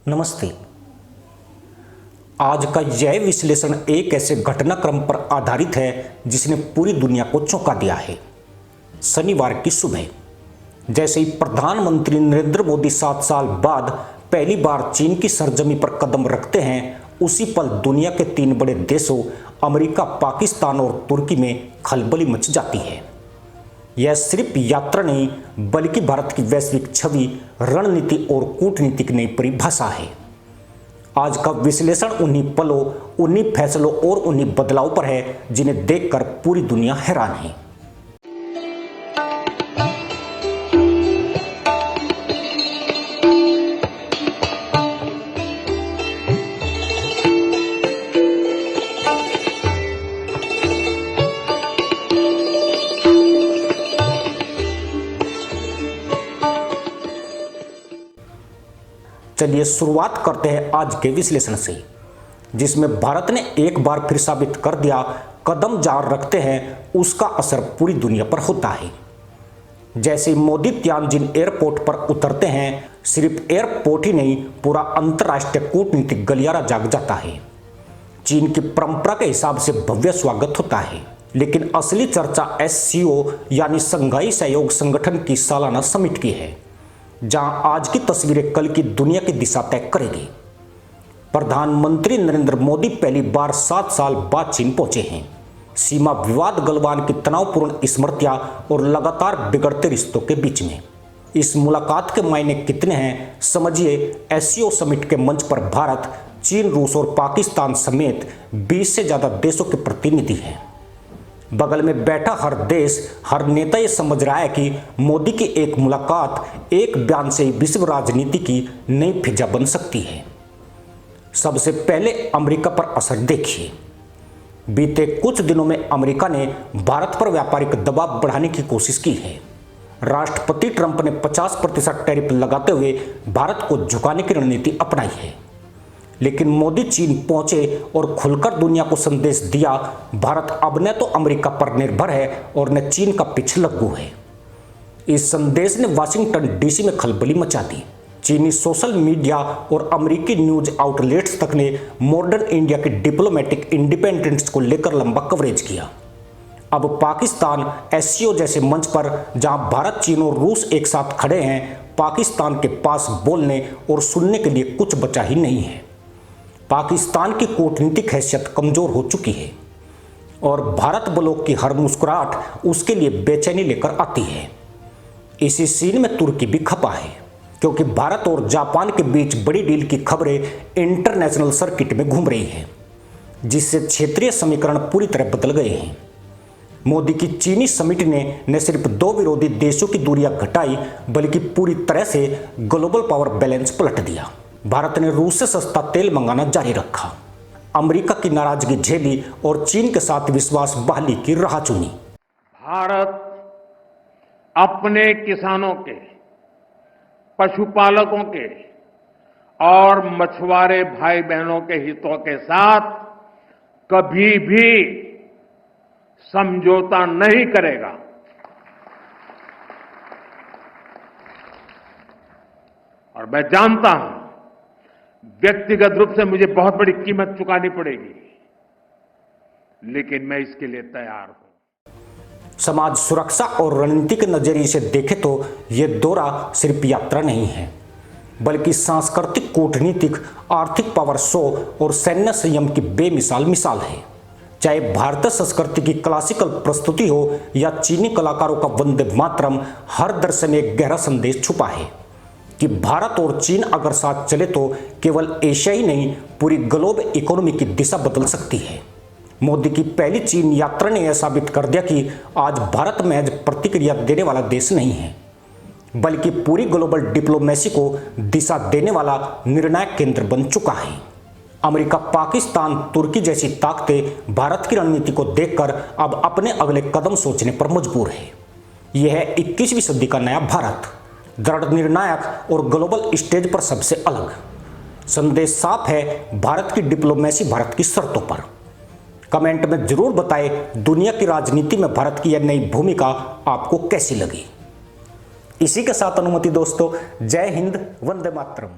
नमस्ते। आज का यह विश्लेषण एक ऐसे घटनाक्रम पर आधारित है जिसने पूरी दुनिया को चौंका दिया है। शनिवार की सुबह जैसे ही प्रधानमंत्री नरेंद्र मोदी 7 साल बाद पहली बार चीन की सरजमी पर कदम रखते हैं, उसी पल दुनिया के 3 बड़े देशों अमेरिका, पाकिस्तान और तुर्की में खलबली मच जाती है। यह सिर्फ यात्रा नहीं बल्कि भारत की वैश्विक छवि, रणनीति और कूटनीति की नई परिभाषा है। आज का विश्लेषण उन्हीं पलों, उन्हीं फैसलों और उन्हीं बदलाव पर है जिन्हें देखकर पूरी दुनिया हैरान है। चलिए शुरुआत करते हैं आज के विश्लेषण से, जिसमें भारत ने एक बार फिर साबित कर दिया, कदम जहां रखते हैं उसका असर पूरी दुनिया पर होता है। जैसे मोदी तियानजिन एयरपोर्ट पर उतरते हैं, सिर्फ एयरपोर्ट ही नहीं पूरा अंतर्राष्ट्रीय कूटनीतिक गलियारा जाग जाता है। चीन की परंपरा के हिसाब से भव्य स्वागत होता है, लेकिन असली चर्चा SCO यानी शंघाई सहयोग संगठन की सालाना समिट की है, जहां आज की तस्वीरें कल की दुनिया की दिशा तय करेगी। प्रधानमंत्री नरेंद्र मोदी पहली बार 7 साल बाद चीन पहुंचे हैं। सीमा विवाद, गलवान की तनावपूर्ण स्मृतियां और लगातार बिगड़ते रिश्तों के बीच में इस मुलाकात के मायने कितने हैं, समझिए। SCO समिट के मंच पर भारत, चीन, रूस और पाकिस्तान समेत 20 से ज्यादा देशों के प्रतिनिधि हैं। बगल में बैठा हर देश, हर नेता ये समझ रहा है कि मोदी की एक मुलाकात, एक बयान से विश्व राजनीति की नई फिजा बन सकती है। सबसे पहले अमेरिका पर असर देखिए। बीते कुछ दिनों में अमेरिका ने भारत पर व्यापारिक दबाव बढ़ाने की कोशिश की है। राष्ट्रपति ट्रंप ने 50% टैरिफ लगाते हुए भारत को झुकाने की रणनीति अपनाई है, लेकिन मोदी चीन पहुंचे और खुलकर दुनिया को संदेश दिया, भारत अब न तो अमेरिका पर निर्भर है और न चीन का पिछलग्गू है। इस संदेश ने वाशिंगटन DC में खलबली मचा दी। चीनी सोशल मीडिया और अमेरिकी न्यूज आउटलेट्स तक ने मॉडर्न इंडिया की डिप्लोमेटिक इंडिपेंडेंस को लेकर लंबा कवरेज किया। अब पाकिस्तान SCO जैसे मंच पर, जहां भारत, चीन और रूस एक साथ खड़े हैं, पाकिस्तान के पास बोलने और सुनने के लिए कुछ बचा ही नहीं है। पाकिस्तान की कूटनीतिक हैसियत कमजोर हो चुकी है और भारत ब्लॉक की हर मुस्कुराहट उसके लिए बेचैनी लेकर आती है। इसी सीन में तुर्की भी खपा है, क्योंकि भारत और जापान के बीच बड़ी डील की खबरें इंटरनेशनल सर्किट में घूम रही है, जिससे क्षेत्रीय समीकरण पूरी तरह बदल गए हैं। मोदी की चीनी समिट ने न सिर्फ 2 विरोधी देशों की दूरियां घटाई, बल्कि पूरी तरह से ग्लोबल पावर बैलेंस पलट दिया। भारत ने रूस से सस्ता तेल मंगाना जारी रखा, अमेरिका की नाराजगी झेली और चीन के साथ विश्वास बहाली की राह चुनी। भारत अपने किसानों के, पशुपालकों के और मछुआरे भाई बहनों के हितों के साथ कभी भी समझौता नहीं करेगा। और मैं जानता हूं व्यक्तिगत रूप से मुझे बहुत बड़ी कीमत चुकानी पड़ेगी, लेकिन मैं इसके लिए तैयार हूं। समाज सुरक्षा और रणनीति के नजरिए से देखें तो यह दौरा सिर्फ यात्रा नहीं है, बल्कि सांस्कृतिक, कूटनीतिक, आर्थिक पावर शो और सैन्य संयम की बेमिसाल मिसाल है। चाहे भारतीय संस्कृति की क्लासिकल प्रस्तुति हो या चीनी कलाकारों का वंदे मातरम, हर दृश्य में एक गहरा संदेश छुपा है कि भारत और चीन अगर साथ चले तो केवल एशिया ही नहीं, पूरी ग्लोबल इकोनॉमी की दिशा बदल सकती है। मोदी की पहली चीन यात्रा ने यह साबित कर दिया कि आज भारत महज प्रतिक्रिया देने वाला देश नहीं है, बल्कि पूरी ग्लोबल डिप्लोमेसी को दिशा देने वाला निर्णायक केंद्र बन चुका है। अमेरिका, पाकिस्तान, तुर्की जैसी ताकतें भारत की रणनीति को देखकर अब अपने अगले कदम सोचने पर मजबूर है। यह है 21वीं सदी का नया भारत, दृढ़, निर्णायक और ग्लोबल स्टेज पर सबसे अलग। संदेश साफ है, भारत की डिप्लोमेसी भारत की शर्तों पर। कमेंट में जरूर बताएं दुनिया की राजनीति में भारत की यह नई भूमिका आपको कैसी लगी। इसी के साथ अनुमति दोस्तों, जय हिंद, वंदे मातरम।